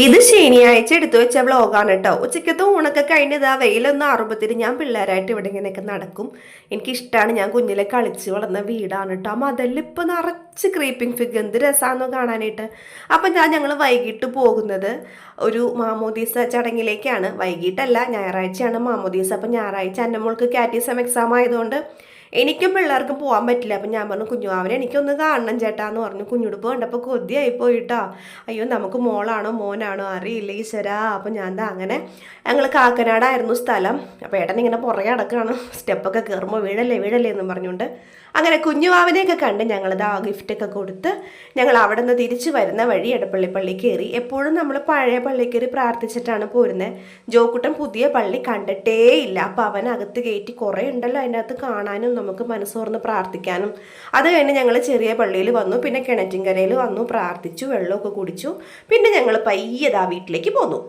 ഇത് ശനിയാഴ്ച എടുത്തു വെച്ച വ്ളോഗാണ് കേട്ടോ. ഉച്ചക്കത്തെ ഊണൊക്കെ കഴിഞ്ഞത് ആ വെയിലൊന്ന് ആറുമ്പത്തിന് ഞാൻ പിള്ളേരായിട്ട് ഇവിടെ ഇങ്ങനെയൊക്കെ നടക്കും. എനിക്കിഷ്ടമാണ്. ഞാൻ കുഞ്ഞിലെ കളിച്ച് വളർന്ന വീടാണ് കേട്ടോ. ആ മതിലിൽ ഇപ്പം നിറച്ച് ക്രീപ്പിംഗ് ഫിഗ്, എന്ത് രസമാണെന്നോ കാണാനായിട്ട്. അപ്പം ഞങ്ങൾ വൈകിട്ട് പോകുന്നത് ഒരു മാമോദീസ ചടങ്ങിലേക്കാണ്. വൈകിട്ടല്ല, ഞായറാഴ്ചയാണ് മാമോദീസ. അപ്പം ഞായറാഴ്ച എൻ്റെ മോൾക്ക് കാറ്റിസം എക്സാം ആയതുകൊണ്ട് എനിക്കും പിള്ളേർക്കും പോകാൻ പറ്റില്ല. അപ്പം ഞാൻ പറഞ്ഞു, കുഞ്ഞുവാവനെ എനിക്കൊന്ന് കാണണം ചേട്ടാന്ന് പറഞ്ഞു. കുഞ്ഞുടുപ്പ് കണ്ടപ്പോൾ കൊതിയായി പോയിട്ടോ. അയ്യോ, നമുക്ക് മോളാണോ മോനാണോ അറിയില്ല ഈശ്വരാ. അപ്പം ഞാൻ അങ്ങനെ ഞങ്ങൾ കാക്കനാടായിരുന്നു സ്ഥലം. അപ്പോൾ ഏട്ടൻ ഇങ്ങനെ പുറകെ അടക്കാണ്, സ്റ്റെപ്പൊക്കെ കയറുമ്പോൾ വീഴല്ലേ വീഴല്ലേ എന്നും പറഞ്ഞുകൊണ്ട്. അങ്ങനെ കുഞ്ഞുവാവനെയൊക്കെ കണ്ട് ഞങ്ങളിത് ആ ഗിഫ്റ്റൊക്കെ കൊടുത്ത് ഞങ്ങൾ അവിടെ നിന്ന് തിരിച്ചു വരുന്ന വഴി എടപ്പള്ളി പള്ളി കയറി. എപ്പോഴും നമ്മൾ പഴയ പള്ളി കയറി പ്രാർത്ഥിച്ചിട്ടാണ് പോരുന്നത്. ജോക്കുട്ടൻ പുതിയ പള്ളി കണ്ടിട്ടേ ഇല്ല. അപ്പോൾ അവനകത്ത് കയറ്റി കുറേ ഉണ്ടല്ലോ അതിൻ്റെ അകത്ത് കാണാനും നമുക്ക് മനസ്സോർന്ന് പ്രാർത്ഥിക്കാനും. അത് കഴിഞ്ഞ് ഞങ്ങൾ ചെറിയ പള്ളിയിൽ വന്നു. പിന്നെ കിണറ്റിൻകരയിൽ വന്നു, പ്രാർത്ഥിച്ചു, വെള്ളമൊക്കെ കുടിച്ചു. പിന്നെ ഞങ്ങൾ പയ്യതാ വീട്ടിലേക്ക് പോന്നു.